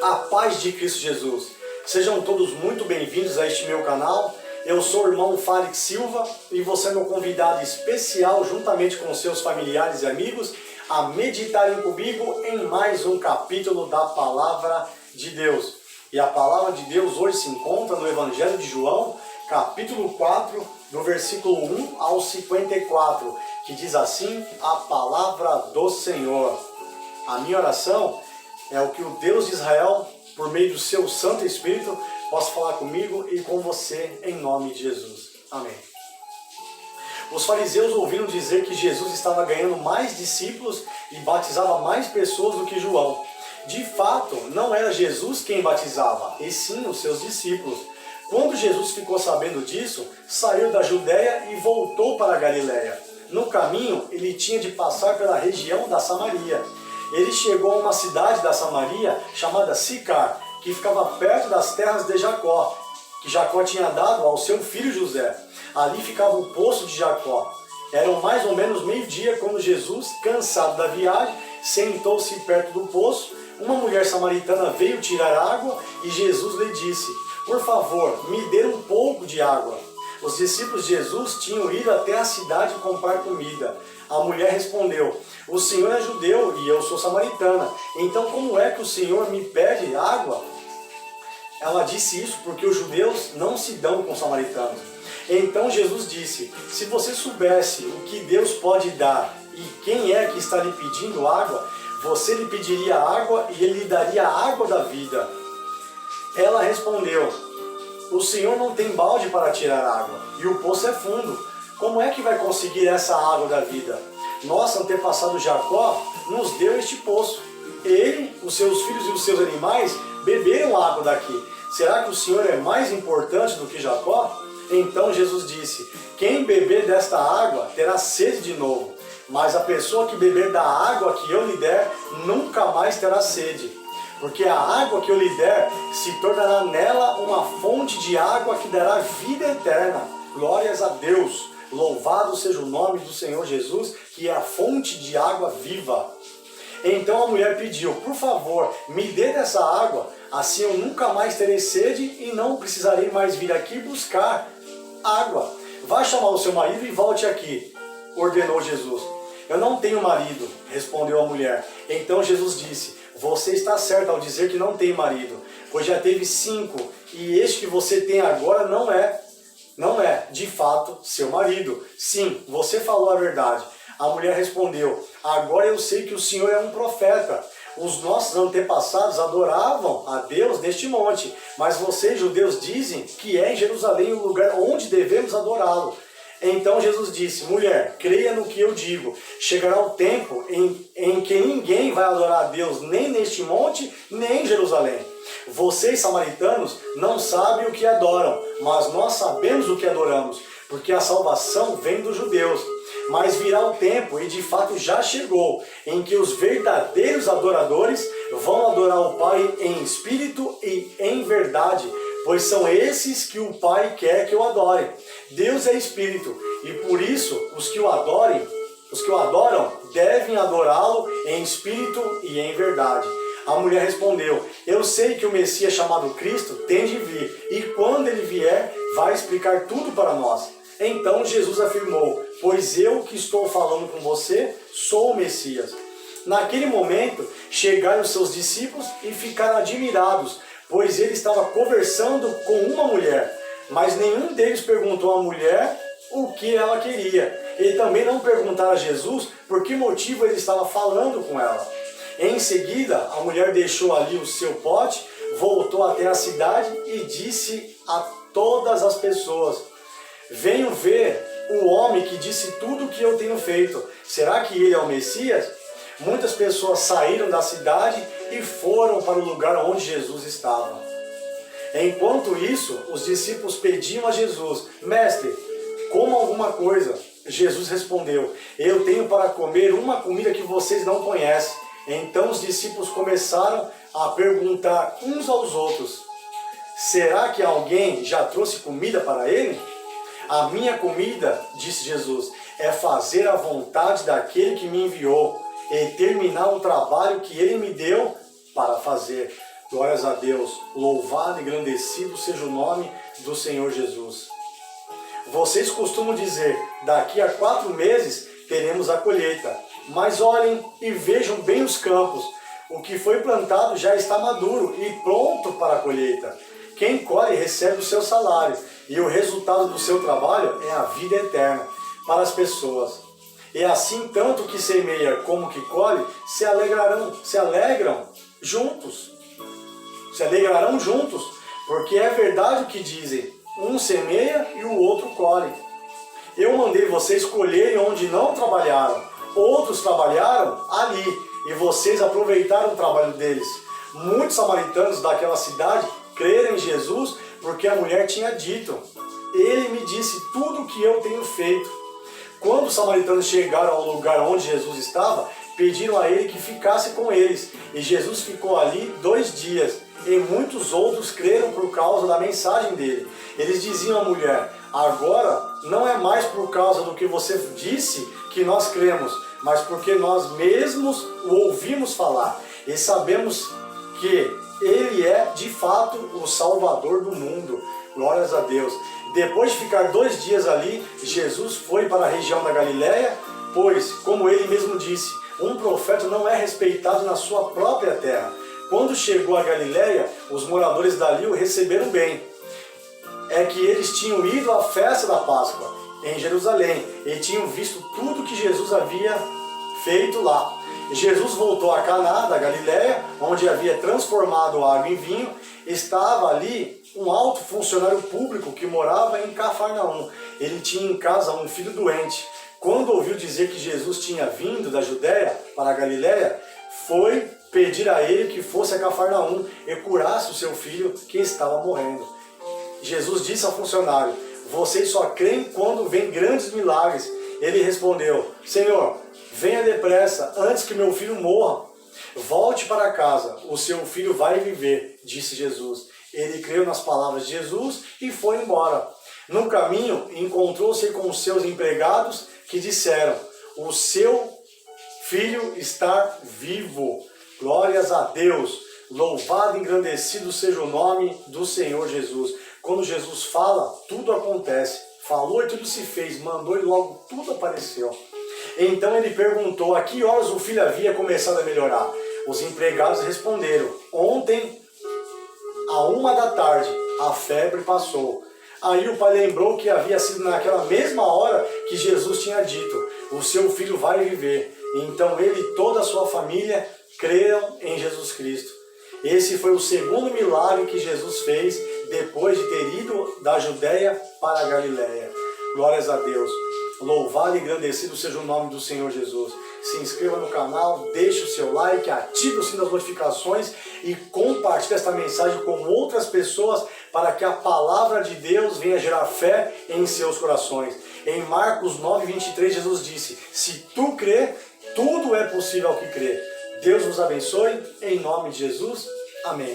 A paz de Cristo Jesus. Sejam todos muito bem-vindos a este meu canal. Eu sou o irmão Félix Silva e você é meu convidado especial, juntamente com seus familiares e amigos, a meditarem comigo em mais um capítulo da Palavra de Deus. E a Palavra de Deus hoje se encontra no Evangelho de João, capítulo 4, do versículo 1 ao 54, que diz assim: a Palavra do Senhor. A minha oração é o que o Deus de Israel, por meio do seu Santo Espírito, possa falar comigo e com você, em nome de Jesus. Amém. Os fariseus ouviram dizer que Jesus estava ganhando mais discípulos e batizava mais pessoas do que João. De fato, não era Jesus quem batizava, e sim os seus discípulos. Quando Jesus ficou sabendo disso, saiu da Judéia e voltou para a Galiléia. No caminho, ele tinha de passar pela região da Samaria. Ele chegou a uma cidade da Samaria chamada Sicar, que ficava perto das terras de Jacó, que Jacó tinha dado ao seu filho José. Ali ficava o poço de Jacó. Eram mais ou menos meio-dia quando Jesus, cansado da viagem, sentou-se perto do poço. Uma mulher samaritana veio tirar água e Jesus lhe disse: por favor, me dê um pouco de água. Os discípulos de Jesus tinham ido até a cidade comprar comida. A mulher respondeu: o Senhor é judeu e eu sou samaritana. Então como é que o Senhor me pede água? Ela disse isso porque os judeus não se dão com os samaritanos. Então Jesus disse: se você soubesse o que Deus pode dar e quem é que está lhe pedindo água, você lhe pediria água e ele lhe daria a água da vida. Ela respondeu: o Senhor não tem balde para tirar água e o poço é fundo. Como é que vai conseguir essa água da vida? Nosso antepassado Jacó nos deu este poço. Ele, os seus filhos e os seus animais beberam água daqui. Será que o Senhor é mais importante do que Jacó? Então Jesus disse: quem beber desta água terá sede de novo, mas a pessoa que beber da água que eu lhe der nunca mais terá sede. Porque a água que eu lhe der se tornará nela uma fonte de água que dará vida eterna. Glórias a Deus! Louvado seja o nome do Senhor Jesus, que é a fonte de água viva. Então a mulher pediu: por favor, me dê dessa água, assim eu nunca mais terei sede e não precisarei mais vir aqui buscar água. Vá chamar o seu marido e volte aqui, ordenou Jesus. Eu não tenho marido, respondeu a mulher. Então Jesus disse: você está certo ao dizer que não tem marido, pois já teve 5, e este que você tem agora não é, de fato, seu marido. Sim, você falou a verdade. A mulher respondeu: agora eu sei que o Senhor é um profeta. Os nossos antepassados adoravam a Deus neste monte, mas vocês, judeus, dizem que é em Jerusalém o lugar onde devemos adorá-lo. Então Jesus disse: mulher, creia no que eu digo. Chegará o tempo em que ninguém vai adorar a Deus nem neste monte, nem em Jerusalém. Vocês, samaritanos, não sabem o que adoram, mas nós sabemos o que adoramos, porque a salvação vem dos judeus. Mas virá o tempo, e de fato já chegou, em que os verdadeiros adoradores vão adorar o Pai em espírito e em verdade, pois são esses que o Pai quer que o adorem. Deus é espírito, e por isso os que o adoram devem adorá-lo em espírito e em verdade. A mulher respondeu: eu sei que o Messias chamado Cristo tem de vir, e quando ele vier, vai explicar tudo para nós. Então Jesus afirmou: pois eu que estou falando com você, sou o Messias. Naquele momento, chegaram os seus discípulos e ficaram admirados, pois ele estava conversando com uma mulher. Mas nenhum deles perguntou à mulher o que ela queria. E também não perguntaram a Jesus por que motivo ele estava falando com ela. Em seguida, a mulher deixou ali o seu pote, voltou até a cidade e disse a todas as pessoas: venham ver o homem que disse tudo o que eu tenho feito. Será que ele é o Messias? Muitas pessoas saíram da cidade e foram para o lugar onde Jesus estava. Enquanto isso, os discípulos pediam a Jesus: mestre, coma alguma coisa. Jesus respondeu: eu tenho para comer uma comida que vocês não conhecem. Então os discípulos começaram a perguntar uns aos outros: será que alguém já trouxe comida para ele? A minha comida, disse Jesus, é fazer a vontade daquele que me enviou e terminar o trabalho que ele me deu para fazer. Glórias a Deus, louvado e engrandecido seja o nome do Senhor Jesus. Vocês costumam dizer, daqui a 4 meses teremos a colheita. Mas olhem e vejam bem os campos. O que foi plantado já está maduro e pronto para a colheita. Quem colhe recebe o seu salário, e o resultado do seu trabalho é a vida eterna para as pessoas. E assim, tanto que semeia como que colhe se alegrarão juntos. Se alegrarão juntos, porque é verdade o que dizem, um semeia e o outro colhe. Eu mandei vocês colherem onde não trabalharam, outros trabalharam ali, e vocês aproveitaram o trabalho deles. Muitos samaritanos daquela cidade creram em Jesus porque a mulher tinha dito, ele me disse tudo o que eu tenho feito. Quando os samaritanos chegaram ao lugar onde Jesus estava, pediram a ele que ficasse com eles, e Jesus ficou ali 2 dias, e muitos outros creram por causa da mensagem dele. Eles diziam à mulher, agora não é mais por causa do que você disse que nós cremos, mas porque nós mesmos o ouvimos falar, e sabemos que ele é de fato o Salvador do mundo. Glórias a Deus. Depois de ficar 2 dias ali, Jesus foi para a região da Galileia, pois, como ele mesmo disse, um profeta não é respeitado na sua própria terra. Quando chegou a Galileia, os moradores dali o receberam bem. É que eles tinham ido à festa da Páscoa em Jerusalém e tinham visto tudo que Jesus havia feito lá. Jesus voltou a Caná da Galileia, onde havia transformado a água em vinho. Estava ali um alto funcionário público que morava em Cafarnaum. Ele tinha em casa um filho doente. Quando ouviu dizer que Jesus tinha vindo da Judéia para a Galileia, foi pedir a ele que fosse a Cafarnaum e curasse o seu filho que estava morrendo. Jesus disse ao funcionário, vocês só creem quando vêm grandes milagres. Ele respondeu, Senhor, venha depressa, antes que meu filho morra. Volte para casa, o seu filho vai viver, disse Jesus. Ele creu nas palavras de Jesus e foi embora. No caminho, encontrou-se com os seus empregados que disseram, o seu filho está vivo. Glórias a Deus, louvado e engrandecido seja o nome do Senhor Jesus. Quando Jesus fala, tudo acontece. Falou e tudo se fez, mandou e logo tudo apareceu. Então ele perguntou a que horas o filho havia começado a melhorar. Os empregados responderam, ontem, à 1 da tarde, a febre passou. Aí o pai lembrou que havia sido naquela mesma hora que Jesus tinha dito, o seu filho vai viver. Então ele e toda a sua família creram em Jesus Cristo. Esse foi o segundo milagre que Jesus fez depois de ter ido da Judéia para a Galileia. Glórias a Deus. Louvado e engrandecido seja o nome do Senhor Jesus. Se inscreva no canal, deixe o seu like, ative o sino das notificações e compartilhe esta mensagem com outras pessoas para que a palavra de Deus venha gerar fé em seus corações. Em Marcos 9:23, Jesus disse, se tu crê, tudo é possível ao que crê. Deus nos abençoe, em nome de Jesus. Amém.